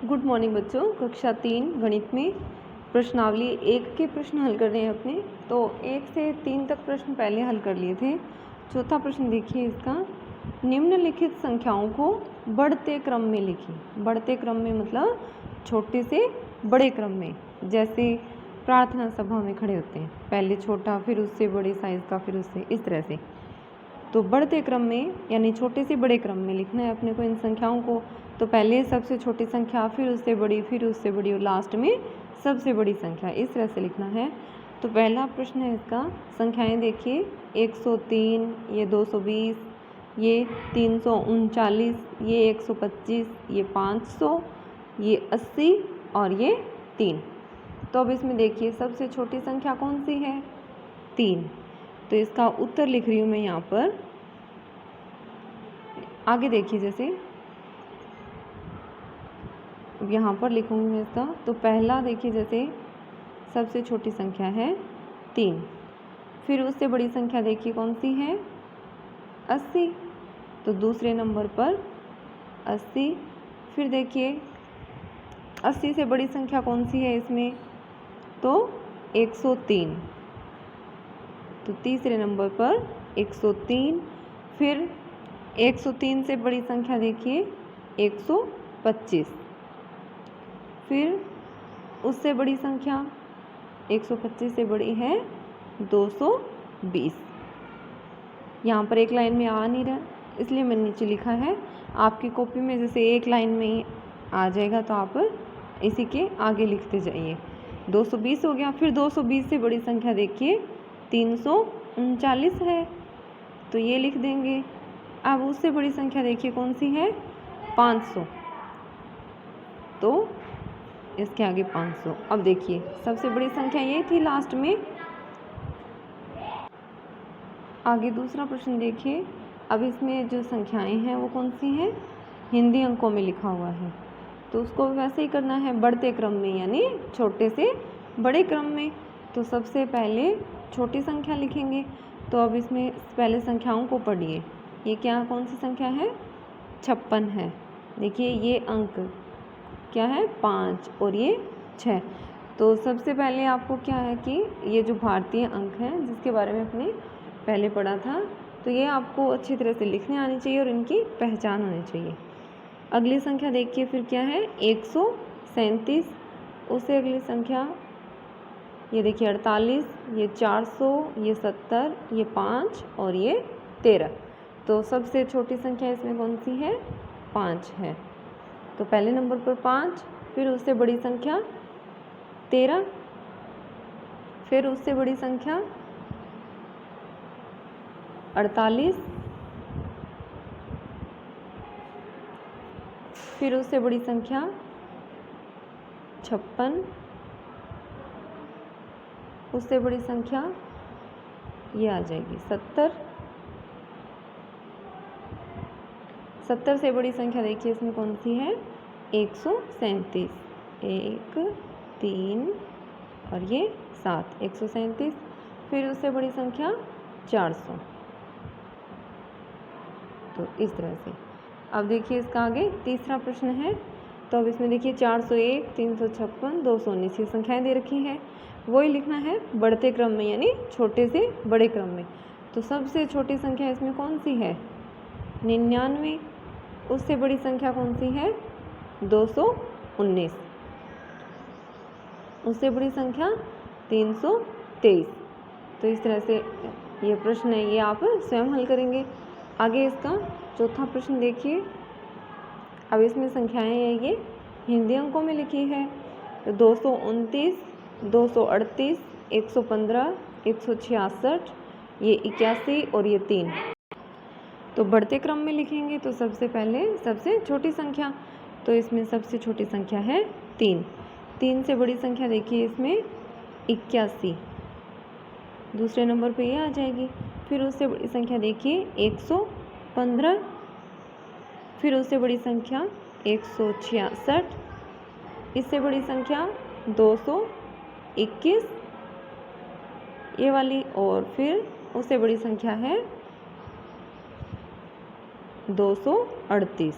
Good morning बच्चों। कक्षा 3 गणित में प्रश्नावली 1 के प्रश्न हल कर रहे हैं अपने। तो 1 से 3 तक प्रश्न पहले हल कर लिए थे। चौथा प्रश्न देखिए इसका, निम्नलिखित संख्याओं को बढ़ते क्रम में लिखिए। बढ़ते क्रम में मतलब छोटे से बड़े क्रम में, जैसे प्रार्थना सभा में खड़े होते हैं, पहले छोटा फिर उससे बड़े साइज़ का फिर उससे, इस तरह से। तो बढ़ते क्रम में यानी छोटे से बड़े क्रम में लिखना है अपने को इन संख्याओं को। तो पहले सबसे छोटी संख्या, फिर उससे बड़ी और लास्ट में सबसे बड़ी संख्या, इस तरह से लिखना है। तो पहला प्रश्न है इसका, संख्याएं देखिए 103, ये 220, ये 339, ये 125, ये 500, ये 80 और ये 3। तो अब इसमें देखिए सबसे छोटी संख्या कौन सी है? 3। तो इसका उत्तर लिख रही हूँ मैं यहाँ पर। आगे देखिए, जैसे यहाँ पर लिखूँगी मैं इसका। तो पहला देखिए, जैसे सबसे छोटी संख्या है 3, फिर उससे बड़ी संख्या देखिए कौन सी है? 80। तो दूसरे नंबर पर 80। फिर देखिए 80 से बड़ी संख्या कौन सी है इसमें? तो 103। तो तीसरे नंबर पर 103। फिर 103 से बड़ी संख्या देखिए 125। फिर उससे बड़ी संख्या 125 से बड़ी है 220। यहाँ पर एक लाइन में आ नहीं रहा, इसलिए मैंने नीचे लिखा है। आपकी कॉपी में जैसे एक लाइन में ही आ जाएगा तो आप इसी के आगे लिखते जाइए। 220 हो गया। फिर 220 से बड़ी संख्या देखिए 339 है, तो ये लिख देंगे। अब उससे बड़ी संख्या देखिए कौन सी है? 500। तो इसके आगे 500। अब देखिए सबसे बड़ी संख्या ये थी लास्ट में। आगे दूसरा प्रश्न देखिए। अब इसमें जो संख्याएं हैं वो कौन सी हैं? हिंदी अंकों में लिखा हुआ है, तो उसको वैसे ही करना है बढ़ते क्रम में, यानी छोटे से बड़े क्रम में। तो सबसे पहले छोटी संख्या लिखेंगे। तो अब इसमें पहले संख्याओं को पढ़िए। ये क्या, कौन सी संख्या है? 56 है। देखिए ये अंक क्या है? 5 और ये 6। तो सबसे पहले आपको क्या है कि ये जो भारतीय अंक हैं जिसके बारे में अपने पहले पढ़ा था, तो ये आपको अच्छी तरह से लिखने आनी चाहिए और इनकी पहचान होनी चाहिए। अगली संख्या देखिए फिर क्या है? 137। उससे अगली संख्या ये देखिए 48, ये 400, ये 70, ये 5 और ये 13। तो सबसे छोटी संख्या इसमें कौन सी है? 5 है। तो पहले नंबर पर 5, फिर उससे बड़ी संख्या 13, फिर उससे बड़ी संख्या 48, फिर उससे बड़ी संख्या 56, उससे बड़ी संख्या ये आ जाएगी 70। 70 से बड़ी संख्या देखिए इसमें कौन सी है? 137। 1, 3 और ये 7, 137। फिर उससे बड़ी संख्या 400। तो इस तरह से। अब देखिए इसका आगे तीसरा प्रश्न है। तो अब इसमें देखिए 401, 356, 219 ये संख्याएं दे रखी हैं। वही लिखना है बढ़ते क्रम में, यानी छोटे से बड़े क्रम में। तो सबसे छोटी संख्या इसमें कौन सी है? 99। उससे बड़ी संख्या कौन सी है? 219। उससे बड़ी संख्या 323। तो इस तरह से ये प्रश्न है, ये आप स्वयं हल करेंगे। आगे इसका चौथा प्रश्न देखिए। अब इसमें संख्याएं हैं ये हिंदी अंकों में लिखी है। तो 229, 238, 115, 166, ये 81 और ये 3। तो बढ़ते क्रम में लिखेंगे। तो सबसे पहले सबसे छोटी संख्या, तो इसमें सबसे छोटी संख्या है 3। 3 से बड़ी संख्या देखिए इसमें 81, दूसरे नंबर पे ये आ जाएगी। फिर उससे बड़ी संख्या देखिए 115, फिर उससे बड़ी संख्या 166, इससे बड़ी संख्या 221 ये वाली, और फिर उससे बड़ी संख्या है 238।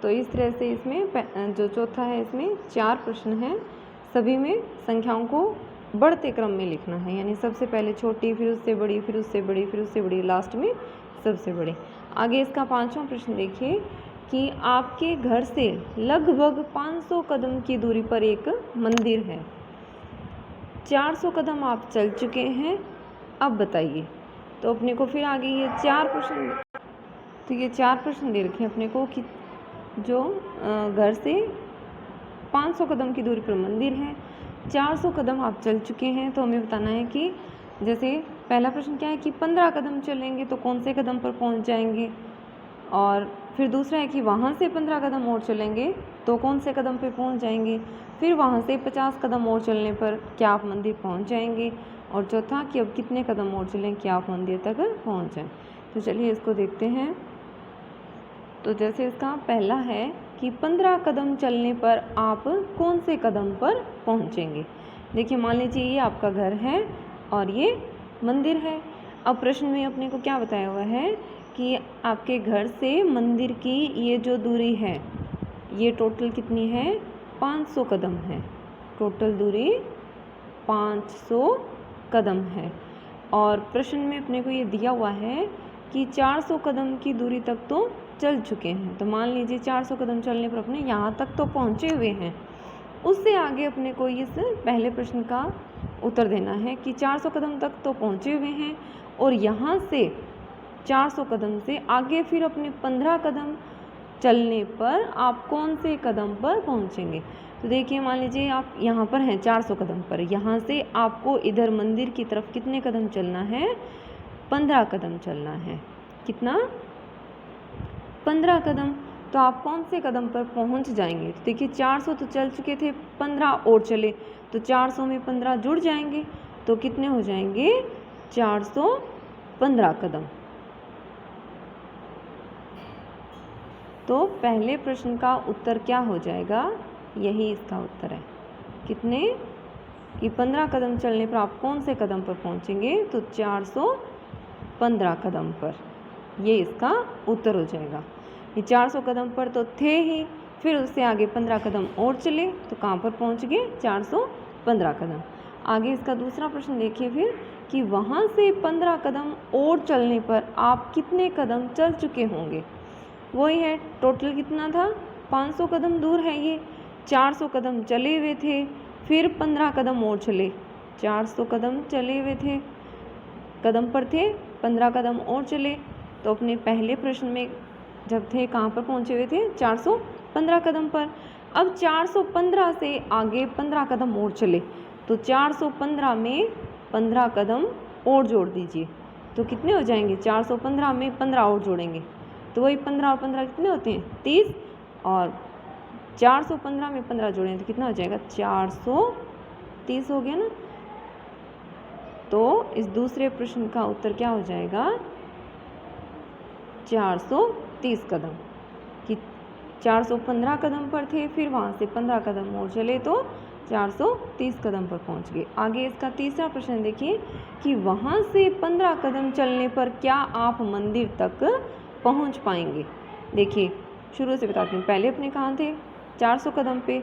तो इस तरह से इसमें जो चौथा है इसमें 4 प्रश्न हैं, सभी में संख्याओं को बढ़ते क्रम में लिखना है, यानी सबसे पहले छोटी, फिर उससे बड़ी, फिर उससे बड़ी, फिर उससे बड़ी, लास्ट में सबसे बड़ी। आगे इसका 5वां प्रश्न देखिए कि आपके घर से लगभग 500 कदम की दूरी पर एक मंदिर है, 400 कदम आप चल चुके हैं, अब बताइए। तो अपने को फिर आगे ये 4 प्रश्न, तो ये 4 प्रश्न दे रखे हैं अपने को कि जो घर से 500 कदम की दूरी पर मंदिर है, 400 कदम आप चल चुके हैं, तो हमें बताना है कि जैसे पहला प्रश्न क्या है कि 15 कदम चलेंगे तो कौन से कदम पर पहुंच जाएंगे, और फिर दूसरा है कि वहाँ से 15 कदम और चलेंगे तो कौन से कदम पर पहुंच जाएंगे, फिर वहाँ से 50 कदम और चलने पर क्या आप मंदिर पहुंच जाएंगे, और चौथा कि अब कितने कदम और चलें कि आप मंदिर तक पहुंच जाएं। तो चलिए इसको देखते हैं। तो जैसे इसका पहला है कि 15 कदम चलने पर आप कौन से कदम पर पहुंचेंगे। देखिए मान लीजिए ये आपका घर है और ये मंदिर है। अब प्रश्न में अपने को क्या बताया हुआ है कि आपके घर से मंदिर की ये जो दूरी है ये टोटल कितनी है, 500 कदम है, टोटल दूरी 500 कदम है। और प्रश्न में अपने को ये दिया हुआ है कि 400 कदम की दूरी तक तो चल चुके हैं। तो मान लीजिए 400 कदम चलने पर अपने यहाँ तक तो पहुँचे हुए हैं, उससे आगे अपने को इस पहले प्रश्न का उत्तर देना है कि 400 कदम तक तो पहुँचे हुए हैं और यहाँ से 400 कदम से आगे फिर अपने 15 कदम चलने पर आप कौन से कदम पर पहुँचेंगे। तो देखिए मान लीजिए आप यहाँ पर हैं 400 कदम पर, यहाँ से आपको इधर मंदिर की तरफ कितने कदम चलना है, 15 कदम चलना है। कितना, 15 कदम। तो आप कौन से कदम पर पहुँच जाएंगे। तो देखिए 400 तो चल चुके थे, 15 और चले तो 400 में 15 जुड़ जाएंगे, तो कितने हो जाएंगे, 415 कदम। तो पहले प्रश्न का उत्तर क्या हो जाएगा, यही इसका उत्तर है। कितने, कि 15 कदम चलने पर आप कौन से कदम पर पहुंचेंगे, तो 415 कदम पर, ये इसका उत्तर हो जाएगा। ये 400 कदम पर तो थे ही, फिर उससे आगे 15 कदम और चले तो कहाँ पर पहुंच गए, 415 कदम। आगे इसका दूसरा प्रश्न देखिए फिर कि वहाँ से 15 कदम और चलने पर आप कितने कदम चल चुके होंगे। वही है, टोटल कितना था, 500 कदम दूर है ये, 400 कदम चले हुए थे, फिर 15 कदम और चले, 400 कदम चले हुए थे, कदम पर थे, 15 कदम और चले। तो अपने पहले प्रश्न में जब थे कहाँ पर पहुँचे हुए थे, 415 कदम पर। अब 415 से आगे 15 कदम और चले तो 415 में 15 कदम और जोड़ दीजिए, तो कितने हो जाएंगे, 415 में 15 और जोड़ेंगे तो वही 15 और 15 कितने होते हैं, 30, और 415 में 15 जोड़ें तो कितना हो जाएगा, 430 हो गया ना। तो इस दूसरे प्रश्न का उत्तर क्या हो जाएगा, 430 कदम। कि 415 कदम पर थे, फिर वहाँ से 15 कदम और चले तो 430 कदम पर पहुँच गए। आगे इसका तीसरा प्रश्न देखिए कि वहाँ से 15 कदम चलने पर क्या आप मंदिर तक पहुँच पाएंगे। देखिए शुरू से बताती हूँ, पहले अपने कहाँ थे, 400 कदम पे,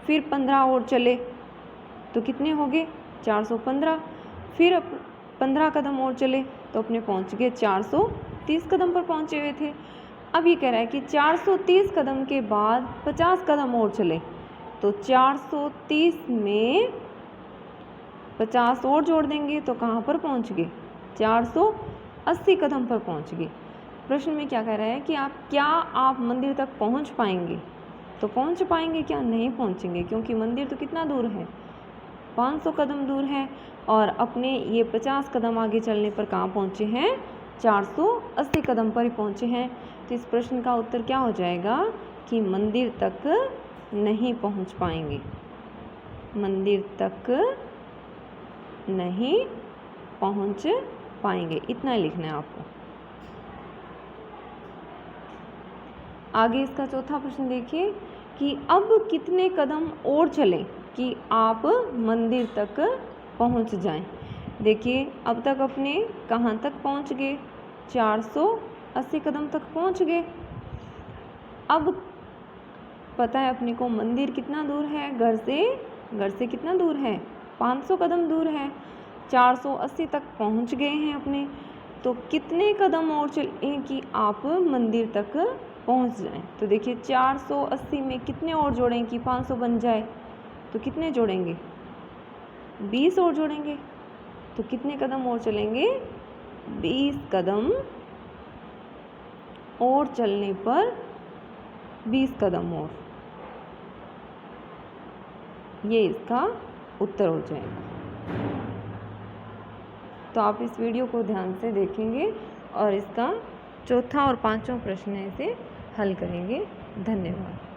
फिर 15 और चले तो कितने हो गए, 415, फिर 15 कदम और चले तो अपने पहुँच गए 430 कदम पर पहुँचे हुए थे। अब ये कह रहा है कि 430 कदम के बाद 50 कदम और चले तो 430 में 50 और जोड़ देंगे तो कहाँ पर पहुँच गए, 480 कदम पर पहुँच गए। प्रश्न में क्या कह रहा है कि आप मंदिर तक पहुँच पाएंगे, तो पहुँच पाएंगे क्या, नहीं पहुँचेंगे, क्योंकि मंदिर तो कितना दूर है, 500 कदम दूर है, और अपने ये 50 कदम आगे चलने पर कहाँ पहुँचे हैं, 480 कदम पर ही पहुँचे हैं। तो इस प्रश्न का उत्तर क्या हो जाएगा कि मंदिर तक नहीं पहुँच पाएंगे, मंदिर तक नहीं पहुँच पाएंगे, इतना ही लिखना है आपको। आगे इसका चौथा प्रश्न देखिए कि अब कितने कदम और चलें कि आप मंदिर तक पहुंच जाएं। देखिए अब तक अपने कहाँ तक पहुंच गए, 480 कदम तक पहुंच गए। अब पता है अपने को मंदिर कितना दूर है घर से कितना दूर है, 500 कदम दूर है। 480 तक पहुंच गए हैं अपने, तो कितने कदम और चलें कि आप मंदिर तक पहुंच जाएं। तो देखिए 480 में कितने और जोड़ें कि 500 बन जाए, तो कितने जोड़ेंगे, 20 और जोड़ेंगे। तो कितने कदम और चलेंगे, 20 कदम और चलने पर 20 कदम और, ये इसका उत्तर हो जाएगा। तो आप इस वीडियो को ध्यान से देखेंगे और इसका चौथा और पांचवा प्रश्न इसे हल करेंगे। धन्यवाद।